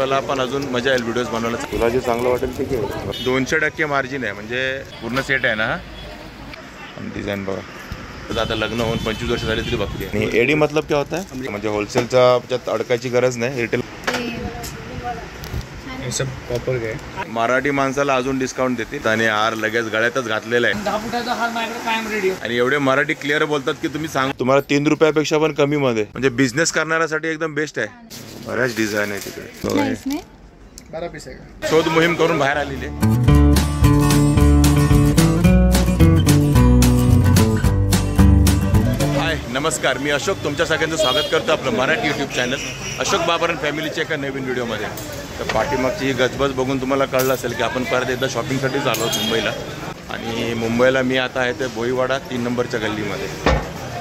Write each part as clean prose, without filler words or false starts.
मला पण अजून मजा येईल व्हिडिओज बनवायला. तुला जे चांगलं वाटेल ते घे. 200% मार्जिन आहे म्हणजे पूर्ण सेट आहे ना. डिझाइन बघा. आता लग्न होऊन 25 वर्ष झाली तरी बघते. आणि एडी मतलब क्या होता है म्हणजे होलसेलच्या अडकायची गरज नाही. रिटेल कॉपर घे. मराठी माणसाला अजून डिस्काउंट देते आणि हार लगेच गळ्यातच घातलेला आहे. 10 फुटाचा हार माझ्याकडे कायम रेडी. आणि एवढे मराठी क्लिअर बोलतात की तुम्ही सांग तुम्हाला 3 रुपयापेक्षा पण कमी मध्ये म्हणजे बिझनेस करणाऱ्यासाठी एकदम बेस्ट आहे. बऱ्याच डिझाईन आहे तिकडे. 12 पीस आहे. शोध मोहीम करून बाहेर आलेली. हाय नमस्कार, मी अशोक तुमच्या सगळ्यांचं स्वागत करतो आपलं मराठी यूट्यूब चॅनल अशोक बाबर फॅमिलीच्या एका नवीन व्हिडिओमध्ये. तर पाठीमागची ही गजबज बघून तुम्हाला कळलं असेल की आपण परत एकदा शॉपिंगसाठीच आलो मुंबईला. आणि मुंबईला मी आता आहे ते भोईवाडा 3 नंबरच्या गल्लीमध्ये.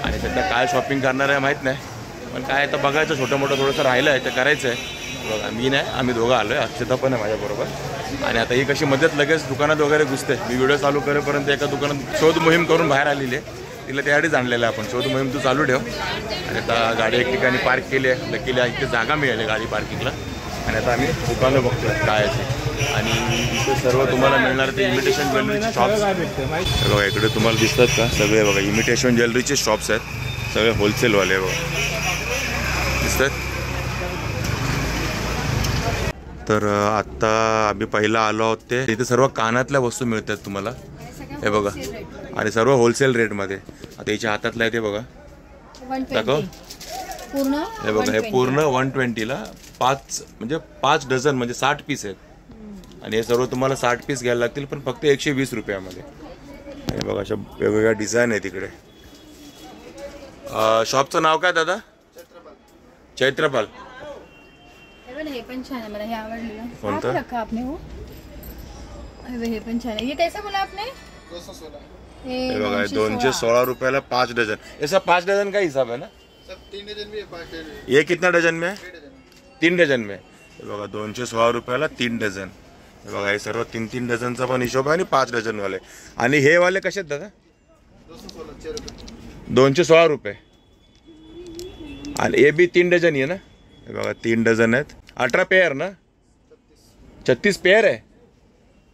आणि सध्या काय शॉपिंग करणार आहे माहीत नाही, पण काय आता बघायचं छोटं मोठं थोडंसं राहिलं आहे ते करायचं आहे. बघा मी नाही, आम्ही दोघं आलो आहे. अक्षता पण आहे माझ्याबरोबर. आणि आता ही कशी मदत लगेच दुकानात वगैरे घुसते. मी व्हिडिओ चालू करेपर्यंत एका दुकानात शोध मोहीम करून बाहेर आलेली आहे. तिला त्यासाठीच आणलेलं आहे आपण. शोध मोहीम तू चालू ठेव. आणि आता गाडी एक ठिकाणी पार्क केली आहे. लकीला इथे जागा मिळाली गाडी पार्किंगला. आणि आता आम्ही दुकानं बघतो काय असे. आणि इथे सर्व तुम्हाला मिळणार ते इमिटेशन ज्वेलरीचे शॉप्स. बघा इकडे तुम्हाला दिसतात का सगळे बघा इमिटेशन ज्वेलरीचे शॉप्स आहेत. सगळे होलसेलवाले बघा दिसतात. तर आत्ता आम्ही पहिला आलो आहोत ते इथे सर्व कानातल्या वस्तू मिळतात तुम्हाला. हे बघा आणि सर्व होलसेल रेटमध्ये. आता याच्या हातातलं आहे ते बघा दाखव पूर्ण. हे बघा हे पूर्ण 120ला 5 डझन म्हणजे 60 पीस आहेत. आणि हे सर्व तुम्हाला 60 पीस घ्यायला लागतील पण फक्त 120 रुपयामध्ये. हे बघा अशा वेगवेगळ्या डिझाईन आहे तिकडे. शॉपचं नाव काय दादा? चैत्रपाल. हे पण छान आहे, मला हे आवडलं. कोणतं? रखा आपने वो. हे पण छान आहे. ये कैसा बोला आपने? 216. हे बघा 216 रुपयाला 5 डझन. ऐसा 5 डझन का हिसाब है ना? सब 3 डजन भी है, 5 डजन. ये कितना डझन में है? 3 डझन में. हे बघा 216 रुपयाला 3 डझन. हे बघा हे सर्व 3 डझनचा पण हिशोब आहे आणि 5 डझन वाले. आणि हे वाले कसे आहेत दादा? 216 रुपये. आणि हे बी 3 डझन आहे ना. हे बघा 3 डझन आहेत. 18 पेयर ना? 36 पेयर आहे.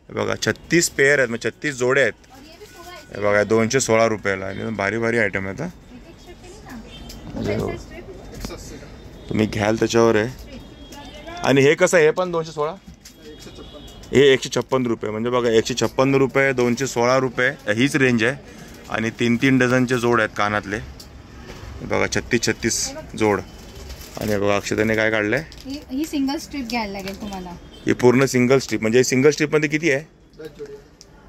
हे बघा 36 पेयर आहेत, मग 36 जोडे आहेत. हे बघा 216 रुपयाला. आणि भारी भारी आयटम आहेत. तुम्ही घ्याल त्याच्यावर आहे. आणि हे कसं आहे? हे पण 216. हे 156 रुपये. म्हणजे बघा 156 रुपये 216 रुपये हीच रेंज आहे. आणि 3 डझनचे जोड आहेत कानातले. बघा 36 जोड. आणि बघा अक्षताने काय काढलंय? ही सिंगल स्ट्रिप घ्यायला लागेल तुम्हाला. ही पूर्ण सिंगल स्ट्रिप. म्हणजे सिंगल स्ट्रिपमध्ये किती आहे?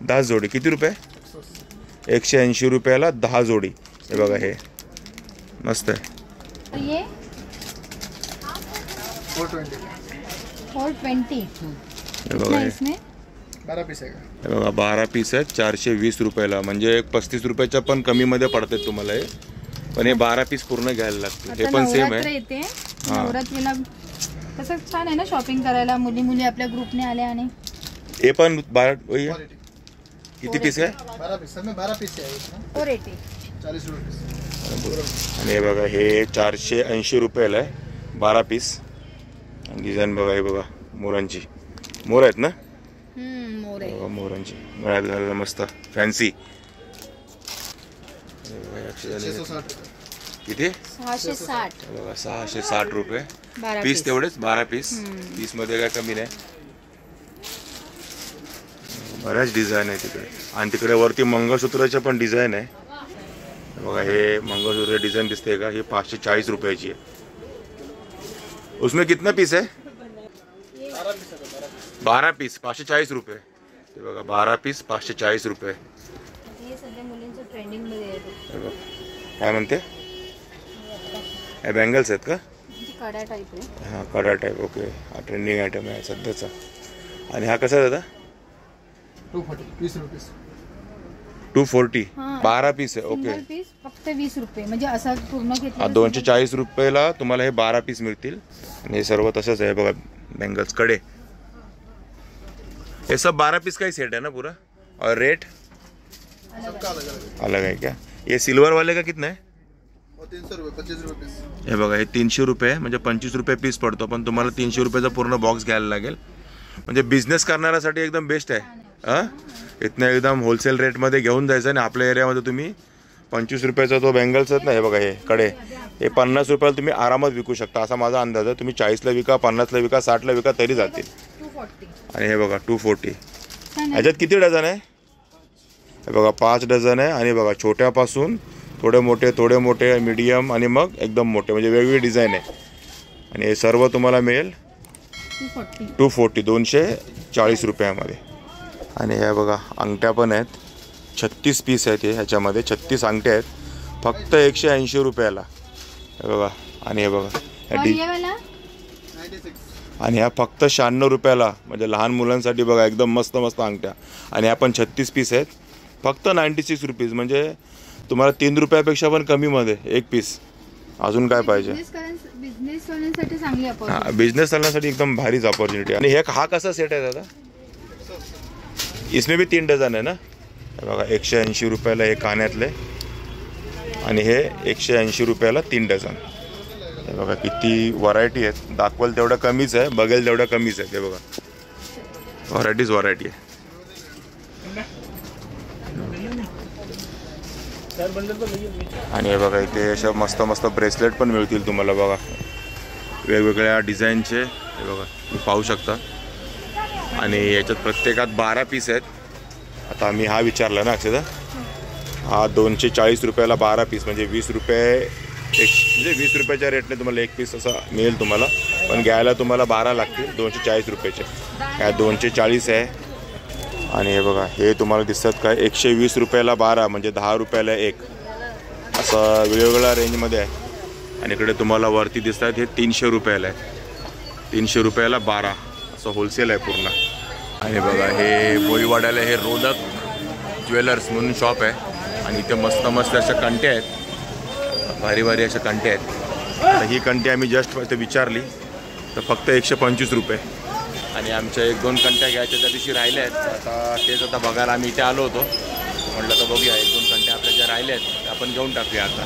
10 जोडी. किती रुपये? 180 रुपयाला 10 जोडी. हे बघा हे मस्त आहे. ये 420. हे बघा हे 12 पीस आहे. हे बघा 12 पीस आहेत 420 रुपयाला. म्हणजे 35 रुपयाच्या पण कमीमध्ये पडतात तुम्हाला हे. पण हे 12 पीस पूर्ण घ्यायला लागते. हे पण सेम आहे. नवरात्रीला कसं छान आहे ना शॉपिंग करायला. मुली आपल्या ग्रुपने आल्या. आणि हे पण 12 किती पीस आहे? 12 पीस. सब में 12 पीस है. 480. 40 रुपये. आणि हे बघा हे 480 रुपयाला आहे 12 पीस. आणि डिझाईन बघा हे बघा मोरांची. मोर आहेत ना? मोर आहे. मोरांची गळ्यात घालायला मस्त फॅन्सी. किती? 660. बघा 660 रुपये पीस. तेवढेच 12 पीस. पीसमध्ये काय कमी नाही. बऱ्याच डिझाईन आहे तिकडे. आणि तिकडे वरती मंगळसूत्राच्या पण डिझाईन आहे. बघा हे मंगळसूत्र डिझाईन दिसते का? ही 540 रुपयाची आहे. उसमें कितना पीस है? 12 पीस 540 रुपये. ते बघा 12 पीस 540 रुपये. काय म्हणते? हे बँगल्स आहेत का? कडा टाईप आहे. हां कडा टाईप. ओके हा ट्रेंडिंग आयटम आहे सध्याचा. आणि हा कसा दादा? 240 रुपये. 240. 12 पीस आहे. ओके पीस फक्त 20 रुपये. म्हणजे असा पूर्ण घेतला 240 रुपयाला तुम्हाला हे 12 पीस मिळतील. आणि हे सर्व तसंच आहे बघा बँगल्स कडे. ये सब 12 पीस का ही सेट है ना पूरा? और रेट सबका अलग अलग अलग है क्या? ये सिल्वर वाले का कितना है? वो वो 300 रुपये 25 रुपये पीस. हे बघा हे 300 रुपये म्हणजे 25 रुपये पीस पडतो, पण तुम्हाला 300 रुपयाचा पूर्ण बॉक्स घ्यायला लागेल. म्हणजे बिझनेस करणाऱ्यासाठी एकदम बेस्ट आहे. हां इथनं एकदम होलसेल रेटमध्ये घेऊन जायचं आणि आपल्या एरियामध्ये तुम्ही 25 रुपयाचा तो बँगल्स आहेत ना, हे बघा हे कडे हे 50 रुपयाला तुम्ही आरामात विकू शकता असा माझा अंदाज आहे. तुम्ही 40ला विका, 50ला विका, 60ला विका तरी जातील. 240. आणि हे बघा 240. छान आहे. ह्याच्यात किती डझन आहे? हे बघा 5 डझन आहे. आणि बघा छोट्यापासून थोडे मोठे मीडियम आणि मग एकदम मोठे म्हणजे वेगवेगळी डिझाईन आहे. आणि हे सर्व तुम्हाला मिळेल 240 240 रुपयामध्ये. आणि हे बघा अंगठ्या पण आहेत, 36 पीस आहेत हे ह्याच्यामध्ये 36 अंगठ्या आहेत फक्त 180 रुपयाला. हे बघा आणि हे बघा और ये वाला 96. आणि ह्या फक्त 96 रुपयाला म्हणजे लहान मुलांसाठी बघा एकदम मस्त मस्त अंगठ्या. आणि ह्या पण 36 पीस आहेत फक्त 96 रुपीज म्हणजे तुम्हाला 3 रुपयापेक्षा पण कमीमध्ये एक पीस. अजून काय पाहिजे? बिझनेस करण्यासाठी चांगली opportunity. हां बिझनेस करण्यासाठी एकदम भारीच ऑपॉर्च्युनिटी. आणि हे हा कसा सेट आहे दादा? इसमें भी 3 डझन आहे ना? हे बघा 180 रुपयाला हे कान्यातले आणि हे 180 रुपयाला 3 डझन. हे बघा किती व्हरायटी आहेत. दाखवाल तेवढं कमीच आहे, बघेल तेवढं कमीच आहे. हे बघा व्हरायटी आहे. आणि हे बघा इथे अशा मस्त मस्त ब्रेसलेट पण मिळतील तुम्हाला बघा वेगवेगळ्या डिझाईनचे. हे बघा तुम्ही पाहू शकता. आणि याच्यात प्रत्येकात 12 पीस आहेत. आता आम्ही हा विचारला ना अक्षदा, हा 240 रुपयाला 12 पीस म्हणजे 20 रुपये म्हणजे 20 रुपयाच्या रेटने तुम्हाला एक पीस असा मिळेल तुम्हाला, पण घ्यायला तुम्हाला 12 लागतील 240 रुपयाचे. काय 240 आहे. आणि हे बघा हे तुम्हाला दिसतात काय 120 रुपयाला 12 म्हणजे 10 रुपयाला एक असं वेगवेगळ्या रेंजमध्ये आहे. आणि इकडे तुम्हाला वरती दिसतात हे 300 रुपयाला आहे. 300 रुपयाला 12 असं होलसेल आहे पूर्ण. आणि बघा हे बोईवाड्याला हे रोनक ज्वेलर्स म्हणून शॉप आहे. आणि इथे मस्त मस्त अशा कंट्या आहेत, भारी अशा कंट्या आहेत. आता ही कंटी आम्ही जस्ट इथे विचारली तर फक्त 125 रुपये. आणि आमच्या 1-2 कंट्या घ्यायच्या त्या दिवशी राहिल्या आहेत. आता तेच आता बघायला आम्ही इथे आलो होतो, म्हटलं तर बघूया 1-2 कंट्या आपल्या ज्या राहिल्या आहेत त्या आपण घेऊन टाकूया. आता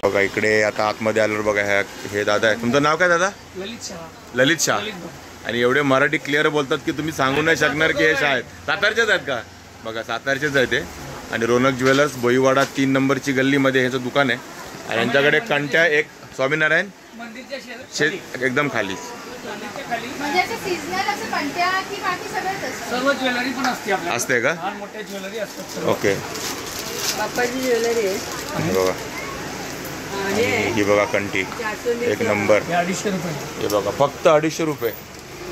बघा इकडे आता आतमध्ये आल्यावर बघा हे दादा आहे. तुमचं नाव काय दादा? ललित शाह. आणि एवढे मराठी क्लिअर बोलतात की तुम्ही सांगू नाही शकणार की हे शाह आहेत. सातारचेच आहेत का? बघा सातारचेच आहेत ते. आणि रोनक ज्वेलर्स बोईवाडा 3 नंबरची गल्लीमध्ये ह्याचं दुकान आहे. आणि यांच्याकडे कंट्या एक स्वामीनारायण एकदम खाली म्हणजे असं seasonal असं कंट्या की बाकी सगळंच असतं? सर्व ज्वेलरी पण असते आपल्याकडे. असते का? लहान मोठ्या ज्वेलरी असतात सर्व. ओके. बाप्पाची ज्वेलरी आहे. हे बघा आणि ही बघा कंटी एक नंबर. हे 250 रुपये. हे बघा फक्त 250 रुपये.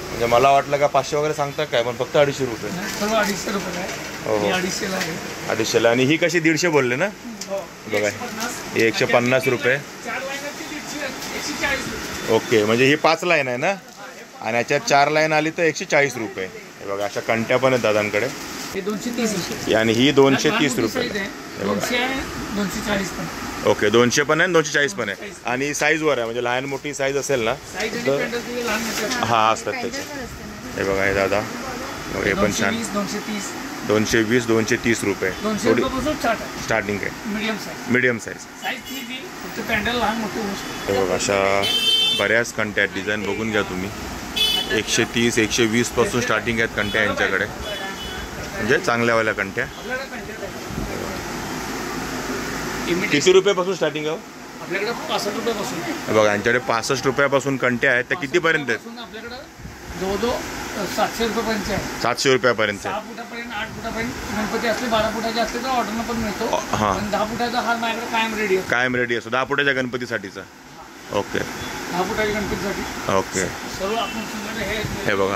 म्हणजे मला वाटलं का 500 वगैरे सांगता काय, पण फक्त 250 रुपये. सर्व 250 रुपये आहे. हो ही 250 ला आहे. 250ला. आणि ही कशी 150 बोलले ना? हो. बघा ही 150 रुपये. 4 लाईनची 140 रुपये. ओके म्हणजे ही 5 लाईन आहे ना, आणि याच्यात 4 लाईन आली तर 140 रुपये. हे बघा अशा कंट्या पण आहेत दादांकडे. हे 230 रुपये. आणि ही 230 रुपये. 200 आहे 240 पण. ओके 200 पण आहे 240 पण आहे. आणि साईजवर आहे म्हणजे लहान मोठी साईज असेल ना साईज आणि तर पेंडल तुझे लहान मोठे हां असतात त्याचे. हे बघा हे दादा बघा हे पण छान. 230 220 230 रुपये 200 थोडी रुपयापासून स्टार्ट आहे. स्टार्टिंग आहे. Medium medium size. Size. Size ती ती फक्त पेंडल लहान मोठे होऊ शकते. हे बघा अशा बऱ्याच कंट्या आहेत. डिझाईन बघून घ्या तुम्ही. 130 120 पासून स्टार्टिंग आहेत कंट्या यांच्याकडे, म्हणजे चांगल्यावाल्या कंट्या. किती रुपयापासून स्टार्टिंग आहे? आपल्याकडे 65 रुपयापासून. हे बघा यांच्याकडे 65 रुपयापासून कंट्या आहेत. त्या कितीपर्यंत आहेत? आपल्याकडे जवळजवळ 700 रुपयापर्यंत आहे. 700 रुपयापर्यंत 6 फुटापर्यंत 8 फुटापर्यंत गणपती असले. 12 फुटाचे असले तर ऑर्डरनं पण मिळतो. हां. पण 10 फुटाचा हार माझ्याकडे कायम रेडी असतो. कायम रेडी असतो 10 फुटाच्या गणपतीसाठीचा. ओके 10 फुटाच्या गणपतीसाठी ओके. सर्व आपण तुमच्याकडे हे बघा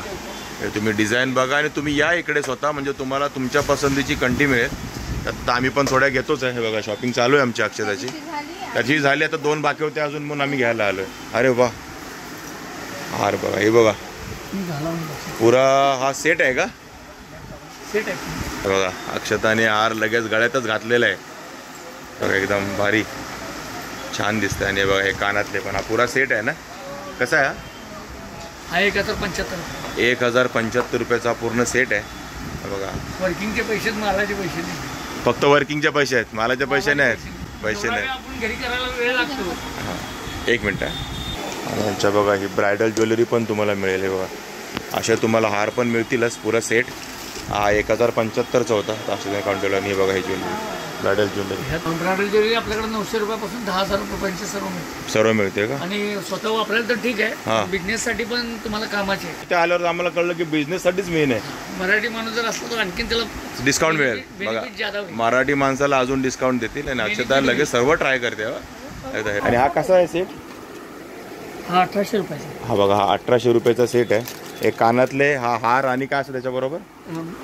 हे तुम्ही डिझाईन बघा आणि तुम्ही या इकडे स्वतः म्हणजे तुम्हाला तुमच्या पसंतीची कंटी मिळेल. तर आम्ही पण थोड्या घेतोच आहे. हे बघा शॉपिंग चालू आहे आमची अक्षताची. त्याची झाली आता 2 बाकी होते अजून म्हणून आम्ही घ्यायला आलो आहे. अरे वा हार बघा हे बघा पुरा हा सेट आहे का? सेट आहे. हे बघा अक्षताने हार लगेच गळ्यातच घातलेला आहे. बघा एकदम भारी छान दिसतंय. आणि बघा हे कानातले पण हा पुरा सेट आहे ना? कसा आहे हा 1075. 1075 रुपयाचा पूर्ण सेट आहे. बघा वर्किंगचे पैसे मालाचे पैसे नाही. फक्त वर्किंगचे पैसे आहेत, मालाचे पैसे नाही आहेत. पैसे एवढा नाही. वेळ आपण घरी करायला वेळ लागतो. हां, एक मिनटं. आणि यांच्या बघा ही ब्रायडल ज्वेलरी पण तुम्हाला मिळेल. हे बघा अशा तुम्हाला हार पण मिळतीलच पुरा सेट. हा 1075चा होता. तर अशा काउंट केला. आणि हे बघा ही jewellery bridal jewellery bridal jewellery आपल्याकडे 900 रुपयापासून 10,000 रुपयापर्यंत सर्व मिळते. सर्व मिळते का? आणि स्वतः वापरायला तर ठीक हा. आहे, बिझनेससाठी पण तुम्हाला कामाचे आहे. ते आल्यावर आम्हाला कळलं की बिझनेससाठीच मेन आहे. मराठी माणूस जर असला तर आणखीन त्याला डिस्काउंट मिळेल. बघा benefit ज्यादा होईल. मराठी माणसाला अजून डिस्काउंट देतील. आणि अक्षता लगेच सर्व ट्राय करते. आणि हा कसा आहे सेट? हा 1800 रुपयाचा. हा बघा हा 1800 रुपयाचा सेट आहे. एक कानातले हा हार आणि काय असतं त्याच्याबरोबर?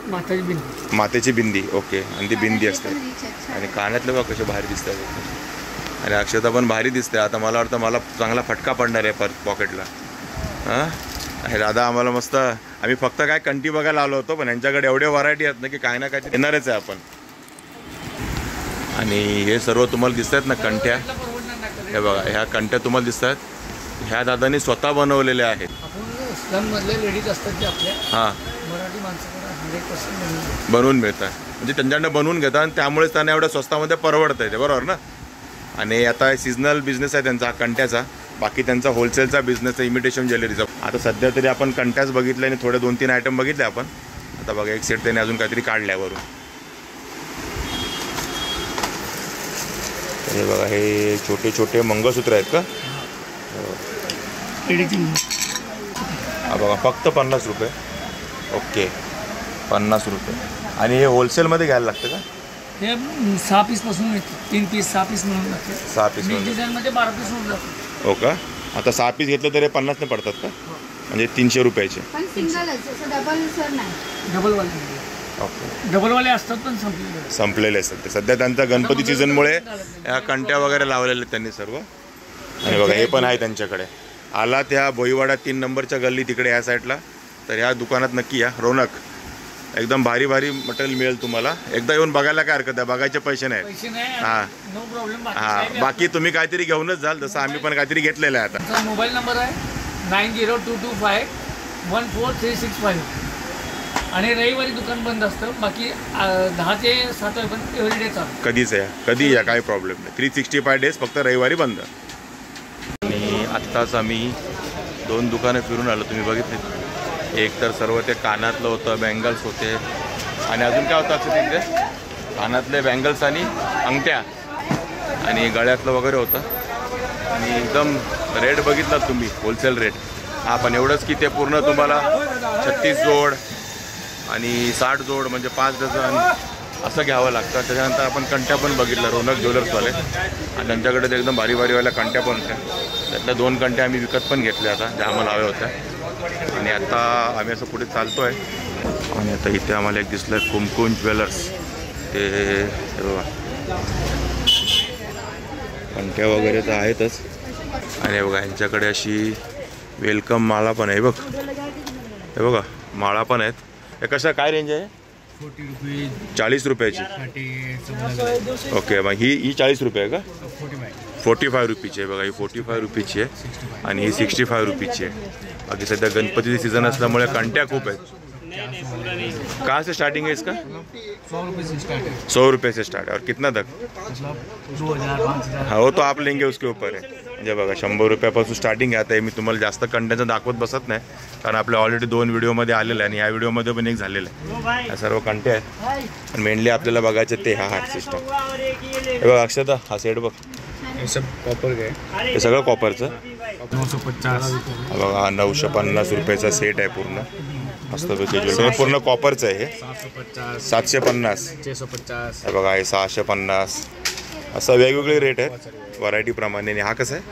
माताची बिंदी. मातेची बिंदी. ओके. आणि ती बिंदी असते. पण rich आहेत, छान. आणि कानातले बघा कसे भारी दिसतात. आणि अक्षता पण भारी दिसते. आता मला वाटतं मला चांगला फटका पडणार आहे परत पॉकेटला. हां दादा आम्हाला मस्त. आम्ही फक्त काय कंटी बघायला आलो होतो, पण यांच्याकडे एवढे व्हरायटी आहेत ना की काय ना काय येणारच आहे आपण. आणि हे सर्व तुम्हाला दिसत आहेत ना कंट्या. हे बघा ह्या कंट्या तुम्हाला दिसत आहेत. ह्या दादांनी स्वतः बनवलेल्या आहेत. आपण स्लममधले लेडीज असतात जे आपल्या हां मराठी माणसाकडे 100% बनवून मिळतात. म्हणजे त्यांच्याकडनं बनवून घेतात आणि त्यामुळेच त्यांना एवढ्या स्वस्तामध्ये परवडतं आहे ते, बरोबर ना? आणि आता सीझनल बिझनेस आहे त्यांचा कंट्याचा. बाकी त्यांचा होलसेलचा बिझनेस आहे इमिटेशन ज्वेलरीचा. आता सध्या तरी आपण कंट्याच बघितले आणि थोडे 2-3 आयटम बघितले आपण. आता बघा एक सेट त्याने अजून काहीतरी काढल्यावरून. हे बघा हे छोटे छोटे मंगळसूत्र आहेत का? हा बघा फक्त 50 रुपये. ओके 50 रुपये. आणि हे होलसेलमध्ये घ्यायला लागतं का? हे 6 पीस पासून मिळते. 3 पीस 6 पीस म्हणून लागते. 6 पीस मिक्स डिझाईनमध्ये 12 पीस होऊन जातो. हो का? आता 6 पीस घेतलं तरी 50 ने पडतात का? म्हणजे 300 रुपयाचे. पण सिंगलच असं डबल सर नाही. डबलवाले ओके डबलवाले असतात पण संपलेले. संपलेले असतात ते. सध्या त्यांचा गणपती सीझनमुळे ह्या कंट्या वगैरे लावलेले आहेत त्यांनी सर्व. आणि बघा हे पण आहे त्यांच्याकडे. आला त्या भोईवाडा 3 नंबरच्या गल्ली तिकडे ह्या साईडला, तर ह्या दुकानात नक्की या. रौनक एकदम भारी भारी मटेरियल मिळेल तुम्हाला. एकदा येऊन बघायला काय हरकत आहे, बघायचे पैसे नाहीत. पैसे नाही. हां नो प्रॉब्लेम. हां बाकी तुम्ही काहीतरी घेऊनच जाल, जसं आम्ही पण काहीतरी घेतलेलं आहे आता. आमचा मोबाईल नंबर आहे 9022514365. आणि रविवारी दुकान बंद असतं. बाकी 10 ते 7 वाजेपर्यंत एव्हरीडे चालू. कधीच या कधी या काही प्रॉब्लेम नाही. 365 डेज फक्त रविवारी बंद. आणि आत्ताच आम्ही 2 दुकानं फिरून आलो. तुम्ही बघितले एक तर सर्व ते कानातलं होतं, बँगल्स होते. आणि अजून काय होतं असं तिथे? कानातले बँगल्स आणि अंगठ्या आणि गळ्यातलं वगैरे होतं. आणि एकदम रेट बघितलात तुम्ही, होलसेल रेट. हा पण एवढंच की ते पूर्ण तुम्हाला 36 जोड आणि 60 जोड म्हणजे 5 डझन असं घ्यावं लागतं. त्याच्यानंतर आपण कंट्या पण बघितलं रौनक ज्वेलर्सवाले. आणि त्यांच्याकडे ते एकदम भारी भारीवाल्या कंट्या पण होत्या. त्यातल्या 2 कंट्या आम्ही विकत पण घेतल्या आता, ज्या आम्हाला हव्या होत्या. आणि आता आम्ही असं पुढे चालतो आहे. आणि आता इथे आम्हाला एक दिसलं आहे कुमकुम ज्वेलर्स. ते बघा कंट्या वगैरे तर आहेतच. आणि बघा यांच्याकडे अशी वेलकम माळा पण आहे बघ. हे बघा माळा पण आहेत. हे कशा काय रेंज आहे? 40 रुपयाची. ओके मग ही 40 रुपये आहे का? 45 रुपीची आहे. बघा ही 45 रुपीची आहे. आणि ही 65 रुपीची आहे. बाकी सध्या गणपतीची सीझन असल्यामुळे कंट्या खूप आहेत. कहाँ से स्टार्टिंग है इसका? 100 रुपये से स्टार्ट है. 100 रुपये से स्टार्ट है. और कितना तक? मतलब 2000 5000. हाँ वो तो आप लेंगे उसके ऊपर है. म्हणजे बघा 100 रुपयापासून स्टार्टिंग आहे. आता मी तुम्हाला जास्त कंटेंटचं दाखवत बसत नाही, कारण आपल्या ऑलरेडी 2 व्हिडिओमध्ये आलेलं आहे आणि ह्या व्हिडिओमध्ये पण एक झालेलं आहे. ह्या सर्व कंटे आहेत. आणि मेनली आपल्याला बघायचे ते हा हार्ट सिस्टम. हे बघा अक्षता हा सेट बघ. हे सब कॉपर गए. हे सगळं कॉपरचं. 950. बघा 950 रुपयाचा सेट आहे पूर्ण. मस्तपैकी ज्वेलरी पूर्ण कॉपरचं आहे हे. 750. 650. हे बघा हे 650. असं वेगवेगळे रेट आहेत व्हरायटीप्रमाणे. आणि हा कसा आहे?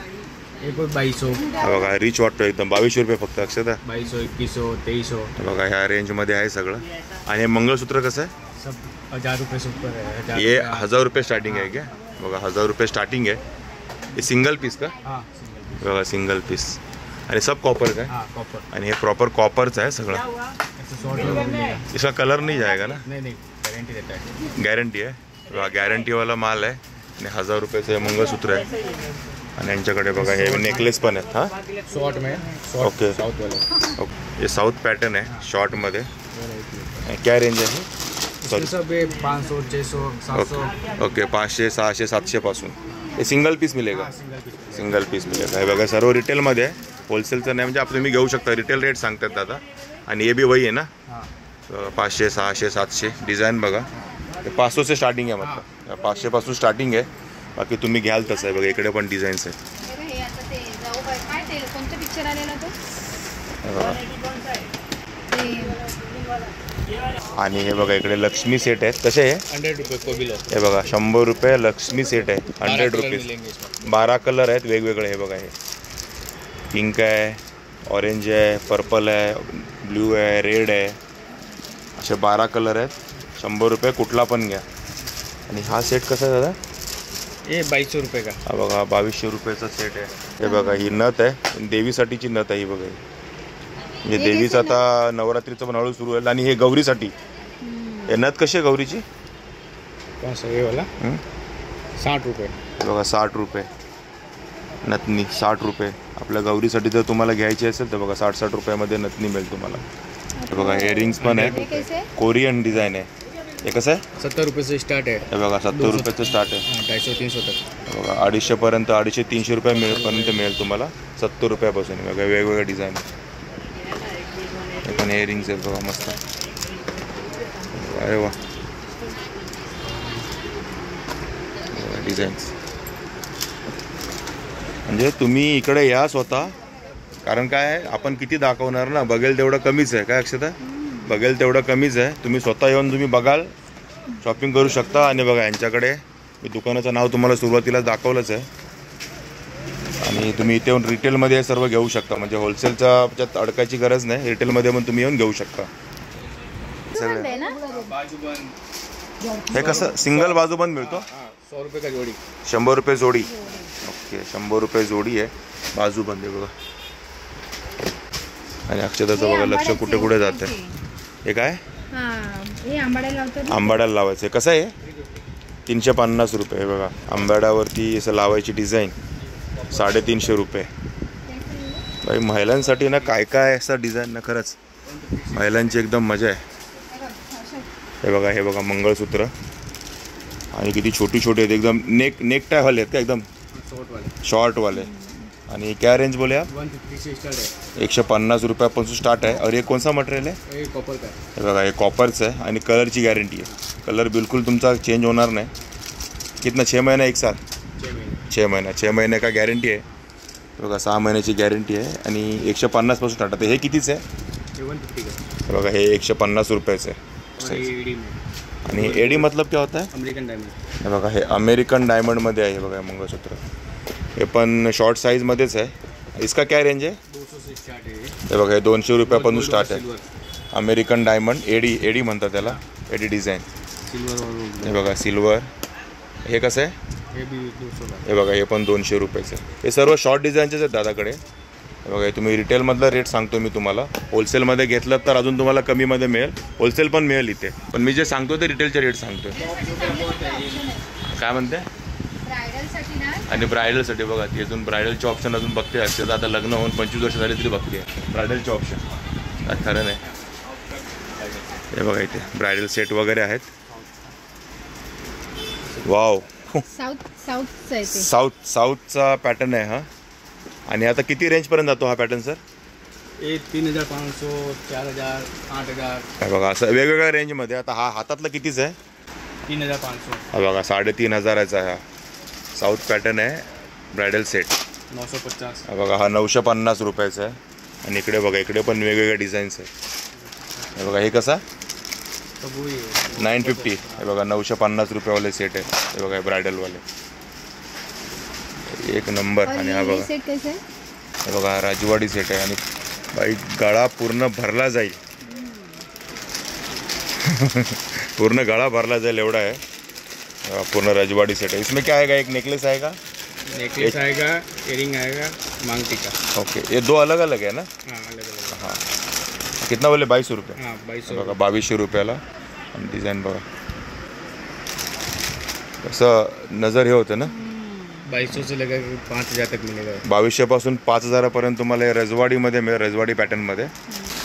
एक 2200. हा बघा रिच वाटतो एकदम. 2200 रुपये फक्त अक्षता. 2200 2100 2300. हे बघा ह्या रेंजमध्ये आहे सगळं. आणि हे मंगळसूत्र कसं आहे? सब 1000 रुपये से ऊपर है. हे 1000 रुपये स्टार्टिंग आहे क्या? बघा 1000 रुपये स्टार्टिंग आहे. हे सिंगल पीस का? हाँ बघा सिंगल पीस. आणि सब कॉपर का? हाँ कॉपर. आणि हे प्रॉपर कॉपरचं आहे सगळं. ऐसे 100 रुपये मिलेगा. इसका कलर नहीं जाएगा ना? नहीं गारंटी देता है. गॅरंटी आहे. बघा गॅरंटीवाला माल आहे. आणि 1000 रुपयाचं हे मंगळसूत्र आहे. आणि यांच्याकडे बघा हे नेकलेस पण आहेत. हां शॉर्ट में. ओके साउथ वाले. ओके. हे साऊथ पॅटर्न आहे शॉर्टमध्ये. क्या रेंज आहे? सॉरी सब 500 600 700 ओके 500 600 700 पासून हे सिंगल पीस मिळेगा सिंगल पीस सिंगल पीस मिळेगा हे बघा सर्व रिटेलमध्ये आहे होलसेलचं नाही म्हणजे आपण तुम्ही घेऊ शकता रिटेल रेट सांगतात दादा आणि हे बी वही आहे ना हां 500 600 700 डिझाईन बघा ते 500 से स्टार्टिंग आहे मतलब 500 पासून स्टार्टिंग आहे बाकी तुम्ही घ्याल तसं आहे बघा इकडे पण डिझाईन्स आहे बघा हे आता ते जाऊ बाय काय ते कोणतं पिक्चर आलेला तो ते आणि हे बघा इकडे लक्ष्मी सेट आहेत कसे आहे 100 रुपये को भी लो हे बघा 100 रुपये लक्ष्मी सेट आहे 100 रुपीज मिलेंगे इसमें 12 कलर आहेत वेगवेगळे हे बघा हे पिंक आहे ऑरेंज आहे पर्पल आहे ब्ल्यू आहे रेड आहे असे 12 कलर आहेत 100 रुपये कुठला पण घ्या आणि हा सेट कसा आहे दादा ये 2200 रुपये का हा बघा 2200 रुपयाचा सेट आहे हे बघा ही नथ आहे देवीसाठीची नथ आहे ही बघा ही. म्हणजे देवीचं आता नवरात्रीचं पण हळू सुरू होईल आणि हे गौरीसाठी हे नथ कशी आहे गौरीची कौन सा ये वाला हं? 60 रुपये हे बघा 60 रुपये नथनी 60 रुपये आपल्या गौरीसाठी जर तुम्हाला घ्यायची असेल तर बघा 60 रुपयामध्ये नथनी मिळेल तुम्हाला हे बघा इयरिंग्स पण हे आहे कैसे कोरियन डिझाईन आहे हे कसं आहे 70 रुपये से स्टार्ट है हे बघा 70 रुपयाचं स्टार्ट आहे हाँ 250 300 तक हे बघा 250 पर्यंत 250 300 रुपये पर्यंत मिळेल तुम्हाला 70 रुपयापासून बघा वेगवेगळ्या डिझाईन हे पण इयरिंग्स आहेत बघा मस्त अरे वा डिझाईन्स म्हणजे तुम्ही इकडे या स्वतः कारण काय आहे आपण किती दाखवणार ना बघेल तेवढं कमीच आहे काय अक्षता बघेल तेवढं कमीच आहे तुम्ही स्वतः येऊन तुम्ही बघाल शॉपिंग करू शकता आणि बघा यांच्याकडे मी दुकानाचं नाव तुम्हाला सुरुवातीला दाखवलंच आहे आणि तुम्ही इथे येऊन रिटेलमध्ये हे सर्व घेऊ शकता म्हणजे होलसेलच्या अडकायची गरज नाही रिटेलमध्ये पण तुम्ही येऊन घेऊ शकता सगळे आहे ना हे कसं सिंगल बाजूबंद मिळतो हाँ 100 रुपये का जोड़ी 100 रुपये जोडी ओके 100 रुपये जोडी आहे बाजूबंद आहे बघा आणि अक्षताचं बघा लक्ष कुठे कुठे जात आहे हे काय हा हे आंबाड्याला लावतो आंबाड्याला लावायचं आहे कसं आहे 350 रुपये हे बघा आंबाड्यावरती असं लावायची डिझाईन 350 रुपये बाई महिलांसाठी ना काय काय असं डिझाईन ना खरंच महिलांची एकदम मजा आहे हे बघा मंगळसूत्र आणि किती छोटी छोटी आहेत एकदम नेक टायवाले आहेत का एकदम शॉर्ट वाले शॉर्टवाले आणि क्या रेंज बोले आप 150 से स्टार्ट है 150 रुपयापासून स्टार्ट आहे और ये कौन सा मटेरियल आहे ये कॉपर का है हे बघा हे कॉपरचं आहे आणि कलरची गॅरंटी आहे कलर बिलकुल तुमचा चेंज होणार नाही कितना 6 महीना 1 साल 6 महीने 6 महीने का गॅरंटी आहे हे बघा 6 महिन्याची गॅरंटी आहे आणि 150 पासून स्टार्ट होते हे कितीच आहे ये 150 का हे बघा हे 150 रुपयाचं आहे और ये एडी में आणि एडी मतलब क्या होता है अमेरिकन डायमंड हे बघा हे अमेरिकन डायमंडमध्ये आहे हे बघा हे मंगळसूत्र हे पण शॉर्ट साईजमध्येच आहे इसका क्या रेंज आहे 200 से स्टार्ट है ये हे बघा हे 200 रुपयापासून स्टार्ट आहे सिल्वर अमेरिकन डायमंड एडी म्हणतात त्याला एडी डिझाईन सिल्वर और हे बघा सिल्वर हे कसं आहे ये भी 200 का हे बघा हे पण 200 रुपयाचं आहे हे सर्व शॉर्ट डिझाईनचेच आहेत दादाकडे हे बघा हे तुम्ही रिटेलमधला रेट सांगतो मी तुम्हाला होलसेलमध्ये घेतलं तर अजून तुम्हाला कमीमध्ये मिळेल होलसेल पण मिळेल इथे पण मी जे सांगतो ते रिटेलचे रेट सांगतो काय म्हणते ब्रायडलसाठी ना आणि ब्रायडलसाठी बघा ती अजून ब्रायडलचे ऑप्शन अजून बघते असते आता लग्न होऊन 25 वर्ष झाले तरी बघते ब्रायडलचे ऑप्शन काय खरं नाही हे बघा इथे ब्रायडल सेट वगैरे आहेत वाव साऊथचं आहे ते साऊथचा पॅटर्न आहे हा आणि आता किती रेंजपर्यंत जातो हा पॅटर्न सर ये 3500 4000 8000 काय बघा असं वेगवेगळ्या रेंजमध्ये आता हा हातातला कितीच आहे 3500 हा बघा 3500चा आहे हा साऊथ पॅटर्न आहे ब्रायडल सेट 950 हा बघा हा 950 रुपयाचा आहे आणि इकडे बघा इकडे पण वेगवेगळे डिझाईन्स आहेत हे बघा हे कसा तो वो ही है 950 हे बघा 950 रुपयावाले सेट आहे हे बघा हे ब्रायडलवाले एक नंबर आणि हा बघा सेट कैसे आहे हे बघा राजवाडी सेट है आणि भाई गळा पूर्ण भरला जाईल पूर्ण गळा भरला जाईल एवढा है पूर्ण राजवाड़ी सेट है इसमें क्या आएगा एक नेकलेस आएगा नेकलेस आएगा इयरिंग आएगा मांग टीका ओके ये दो अलग अलग है ना हाँ अलग अलग हाँ कितना बोले 2200 रुपये हाँ 2200 बघा 2200 रुपयाला आणि डिझाईन बघा असं नजर हे होतं ना 2200 से लेकर 5000 तक मिलेगा 2200 पासून 5000 पर्यंत तुम्हाला रजवाडीमध्ये मिळेल रजवाडी पॅटर्नमध्ये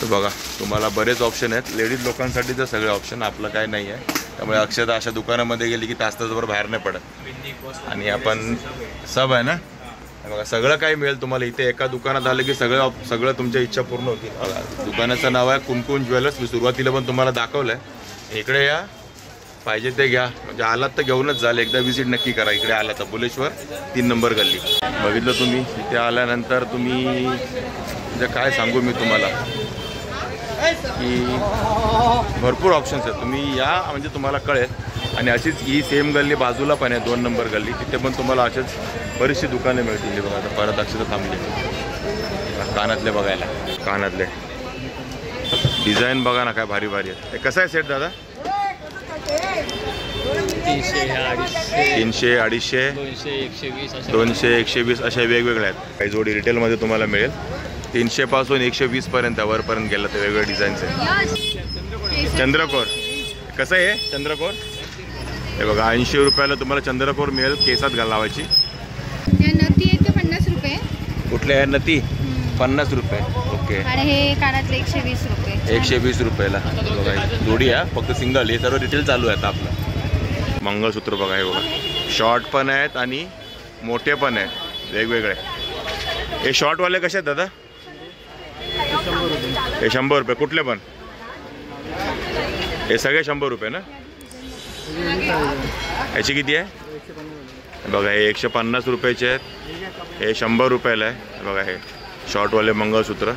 तर बघा तुम्हाला बरेच ऑप्शन आहेत. लेडीज लोकांसाठी तर सगळे ऑप्शन, आपलं काय नाही आहे. त्यामुळे अक्षता अशा दुकानामध्ये गेली की तासभर बाहेर नाही पडत. आणि आपण सब आहे ना, बघा सगळं काही मिळेल तुम्हाला इथे. एका दुकानात आलं की सगळं तुमच्या इच्छा पूर्ण होतील. बघा दुकानाचं नाव आहे कुंकुम ज्वेलर्स. मी सुरुवातीला पण तुम्हाला दाखवलं आहे. इकडे या, पाहिजे ते घ्या. म्हणजे आलात तर घेऊनच जाल. एकदा विजिट नक्की करा इकडे आला तर. बुलेश्वर 3 नंबर गल्ली. बघितलं तुम्ही, इथे आल्यानंतर तुम्ही म्हणजे काय सांगू मी तुम्हाला की भरपूर ऑप्शन्स आहेत. तुम्ही या म्हणजे तुम्हाला कळेल. आणि अशीच ही सेम गल्ली बाजूला पण आहे 2 नंबर गल्ली. तिथे पण तुम्हाला असेच बरीचशी दुकाने मिळतील. बघा आता परत अक्षरशः थांबली. कानातले बघायला, कानातले डिझाईन बघा ना काय भारी भारी आहेत. हे कसं आहे सेट दादा? 300, 250, 200, 120 अशा वेगवेगळ्या आहेत. काही जोडी रिटेलमध्ये तुम्हाला मिळेल 300 पासून 120 पर्यंत वरपर्यंत गेलं तर वेगवेगळे डिझाईन्स आहेत. चंद्रकोर कसं आहे चंद्रकोर? हे बघा 80 रुपयाला तुम्हाला चंद्रकोर मिळेल. केसात लावायची. नथी आहे ते 50 रुपये. कुठल्या आहे नथी? 50 रुपये. ओके. आणि हे कानातले 120 रुपये. 120 रुपयाला बघा जोडी आहे. फक्त सिंगल. हे सर्व रिटेल चालू आहे आता आपलं. मंगळसूत्र बघा हे बघा. शॉर्ट पण आहेत आणि मोठे पण आहेत वेगवेगळे. हे शॉर्टवाले कसे आहेत दादा? हे 100 रुपये. कुठले पण? हे सगळे 100 रुपये ना? याची किती आहे? बघा हे 150 रुपयाचे आहेत. हे 100 रुपयाला आहे. बघा हे शॉर्टवाले मंगळसूत्र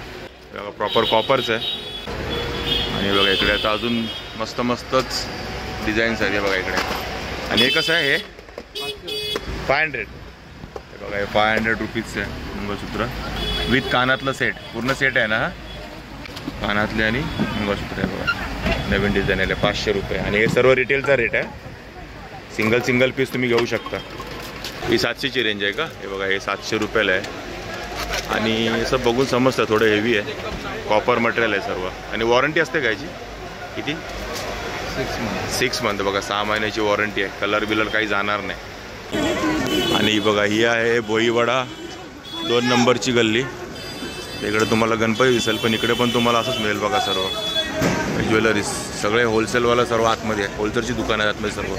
बघा प्रॉपर कॉपरचं आहे. आणि बघा इकडे आता अजून मस्त मस्तच डिझाईन्स आहेत. बघा इकडे. आणि हे कसं आहे? हे 500. बघा हे 500 रुपीजचं आहे मंगळसूत्र विथ कानातलं सेट. पूर्ण सेट आहे ना हा? कानातले आणि मंगळसूत्र आहे बघा. नवीन डिझाईन आहे. 500 रुपये. आणि हे सर्व रिटेलचा रेट आहे. सिंगल पीस तुम्ही घेऊ शकता. ही 700ची रेंज आहे का? हे बघा हे 700 रुपयाला आहे. आणि असं बघून समजतं थोडं हेवी आहे. कॉपर मटेरियल आहे सर्व. आणि वॉरंटी असते का याची? किती? 6 मंथ. बघा 6 महिन्याची वॉरंटी आहे. कलर बिलर काही जाणार नाही. आणि बघा ही आहे भोईवाडा 2 नंबरची गल्ली. इकडे तुम्हाला गणपती दिसेल पण इकडे पण तुम्हाला असंच मिळेल बघा सर्व ज्वेलरीज. सगळे होलसेलवाला सर्व आतमध्ये आहे. होलसेलची दुकानं आहेत आतमध्ये सर्व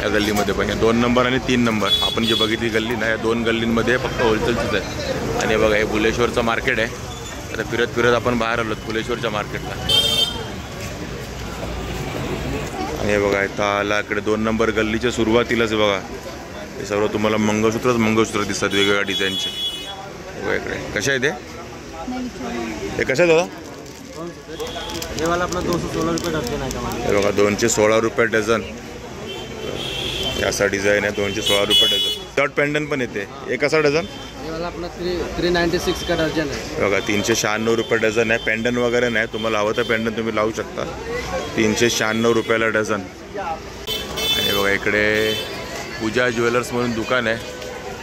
या गल्लीमध्ये पण. 2 नंबर आणि 3 नंबर आपण जी बघितली गल्ली ना, या 2 गल्लींमध्ये फक्त होलसेलचीच आहे. आणि बघा हे बुलेश्वरचं मार्केट आहे. आता फिरत फिरत आपण बाहेर आलो बुलेश्वरच्या मार्केटला. आणि हे बघा इथं आला इकडे 2 नंबर गल्लीच्या सुरुवातीलाच बघा हे सर्व तुम्हाला मंगळसूत्र दिसतात वेगवेगळ्या डिझाईनचे. बघा इकडे कशा आहे ते? हे कसं आहे दादा? हे वाला अपना 216 रुपये डझन आहे. हे बघा 216 रुपये डझन. असा डिझाईन आहे 216 रुपये डझन. शॉर्ट पेंडन पण येते. हे कसा डझन? हे वाला अपना 396 का डझन आहे. बघा 396 रुपये डझन आहे. पेंडन वगैरे नाही. तुम्हाला हवं तर पेंडन तुम्ही लावू शकता. 396 रुपयाला डझन. आणि बघा इकडे पूजा ज्वेलर्स म्हणून दुकान आहे.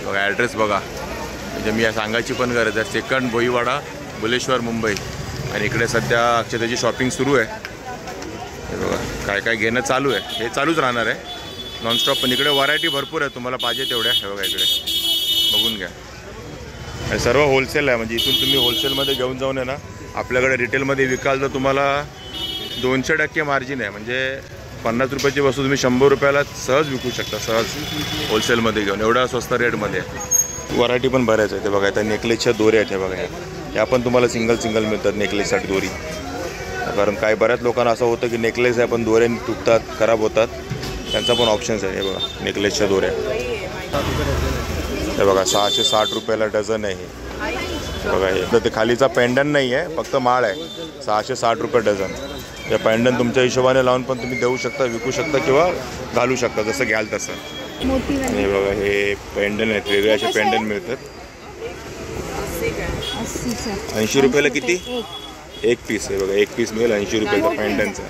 बघा ॲड्रेस बघा. म्हणजे मी सांगायची पण गरज आहे. 2nd भोईवाडा बुलेश्वर मुंबई. आणि इकडे सध्या अक्षताची शॉपिंग सुरू आहे. हे बघा काय काय घेणं चालू आहे. हे चालूच राहणार आहे नॉनस्टॉप. पण इकडे व्हरायटी भरपूर आहे तुम्हाला पाहिजे तेवढ्या. हे बघा इकडे बघून घ्या. आणि सर्व होलसेल आहे. म्हणजे इथून तुम्ही होलसेलमध्ये घेऊन जाऊन आहे ना आपल्याकडे रिटेलमध्ये विकाल तर तुम्हाला 200% मार्जिन आहे. म्हणजे 50 रुपयाची वस्तू तुम्ही 100 रुपयाला सहज विकू शकता. सहज होलसेलमध्ये घेऊन एवढा स्वस्त रेटमध्ये. व्हरायटी पण बऱ्याच आहे. ते बघा आता नेकलेसच्या दोऱ्या आहेत. हे बघा या पण तुम्हाला सिंगल मिळतात नेकलेससाठी दोरी. कारण काही बऱ्याच लोकांना असं होतं की नेकलेस आहे पण दोरे तुटतात खराब होतात. त्यांचा पण ऑप्शन्स आहे. हे बघा नेकलेसच्या दोऱ्या. हे बघा 660 रुपयाला डझन आहे. हे बघा हे तर ते खालीचा पेंडन नाही आहे फक्त माळ आहे. 660 रुपये डझन. त्या पेंडन तुमच्या हिशोबाने लावून पण तुम्ही देऊ शकता, विकू शकता किंवा घालू शकता जसं घ्याल तसं. आणि बघा हे पेंडन आहेत. वेगळे असे पेंडन मिळतात. 80 रुपयाला किती? 1 पीस. आहे बघा 1 पीस मिळेल 80 रुपयाचा पेंडनचा.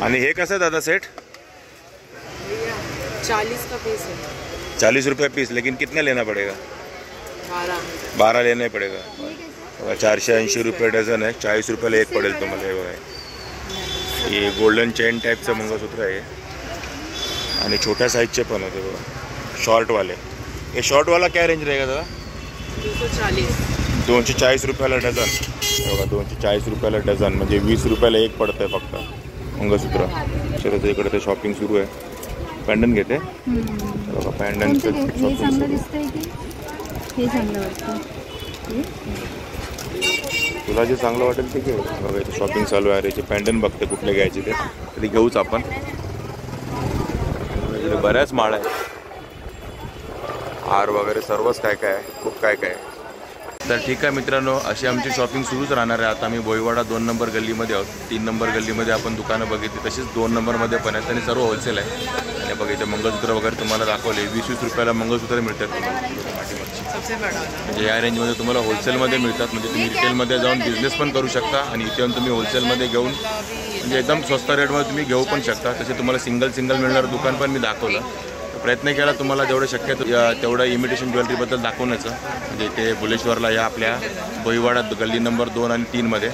आणि हे कसं दादा सेट? 40 का पीस है. 40 रुपये पीस. लेकिन कितना लेना पड़ेगा? 12 लेना पड़ेगा. बघा 480 रुपये डझन आहे. 40 रुपयाला 1 पडेल तुम्हाला. हे बघा हे गोल्डन चेन टाईपचं मंगळसूत्र आहे. आणि छोट्या साईजचे पण होते बघा शॉर्टवाले. ये शॉर्ट वाला क्या रेंज रहेगा दादा? 240 रुपयाला डझन. हे बघा 240 रुपयाला डझन म्हणजे 20 रुपयाला एक पडतंय फक्त मंगळसूत्र. शरद इकडे ते शॉपिंग सुरू आहे. पॅन्डन घेते बघा. पॅन्डन हे चांगलं दिसतंय की हे चांगलं वाटतं? तुला जे चांगलं वाटेल ते घे. बघा इथे शॉपिंग चालू आहे. याचे पॅन्डन बघते कुठले घ्यायचे ते कधी घेऊच आपण. इकडे बऱ्याच माळ आहे. हार वगैरे सर्वच काय काय आहे. खूप काय काय आहे. तर ठीक आहे मित्रांनो, अशी आमची शॉपिंग सुरूच राहणार आहे. आता आम्ही भोईवाडा 2 नंबर गल्लीमध्ये आहोत. 3 नंबर गल्लीमध्ये आपण दुकानं बघितली, तशीच 2 नंबरमध्ये पण आहेत आणि सर्व होलसेल आहे. आणि बघा इथे मंगळसूत्र वगैरे तुम्हाला दाखवले. 20-20 रुपयाला मंगळसूत्र मिळतात म्हणजे या रेंजमध्ये तुम्हाला होलसेलमध्ये मिळतात. म्हणजे तुम्ही रिटेलमध्ये जाऊन बिझनेस पण करू शकता आणि इथे येऊन तुम्ही होलसेलमध्ये घेऊन म्हणजे एकदम स्वस्त रेटमध्ये तुम्ही घेऊ पण शकता. तसे तुम्हाला सिंगल मिळणारं दुकान पण मी दाखवलं. प्रयत्न केला तुम्हाला जेवढं शक्य तेवढं इमिटेशन ज्वेलरीबद्दल दाखवण्याचं. म्हणजे इथे बुलेश्वरला या आपल्या भोईवाडा गल्ली नंबर 2 आणि 3 मध्ये.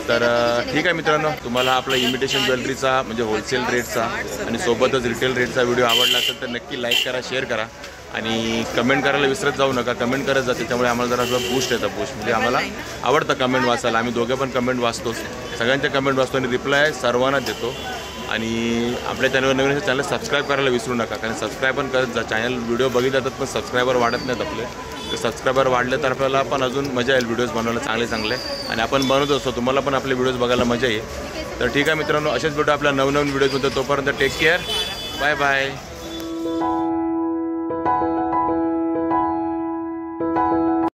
तर ठीक आहे मित्रांनो, तुम्हाला आपला इमिटेशन ज्वेलरीचा म्हणजे होलसेल रेटचा आणि सोबतच रिटेल रेटचा व्हिडिओ आवडला असेल तर नक्की लाईक करा, शेअर करा आणि कमेंट करायला विसरत जाऊ नका. कमेंट करत जाते त्यामुळे आम्हाला जरा असं बूस्ट येतं. बूस्ट म्हणजे आम्हाला आवडतं कमेंट वाचायला. आम्ही दोघे पण कमेंट वाचतोच. सगळ्यांच्या कमेंट वाचतो आणि रिप्लाय सर्वांना देतो. आणि आपल्या चॅनलवर नवीन चॅनल सबस्क्राईब करायला विसरू नका, कारण सबस्क्राईब पण करत जा. चॅनल व्हिडिओ बघित जातात पण सबस्क्रायबर वाढत नाहीत आपले. तर सबस्क्रायबर वाढले तर आपल्याला पण अजून मजा येईल व्हिडिओज बनवायला चांगले आणि आपण बनवत असतो. तुम्हाला पण आपले व्हिडिओज बघायला मजा येईल. तर ठीक आहे मित्रांनो, असेच भेटू आपल्या नवनवीन व्हिडिओजमध्ये. तोपर्यंत टेक केअर. Bye bye.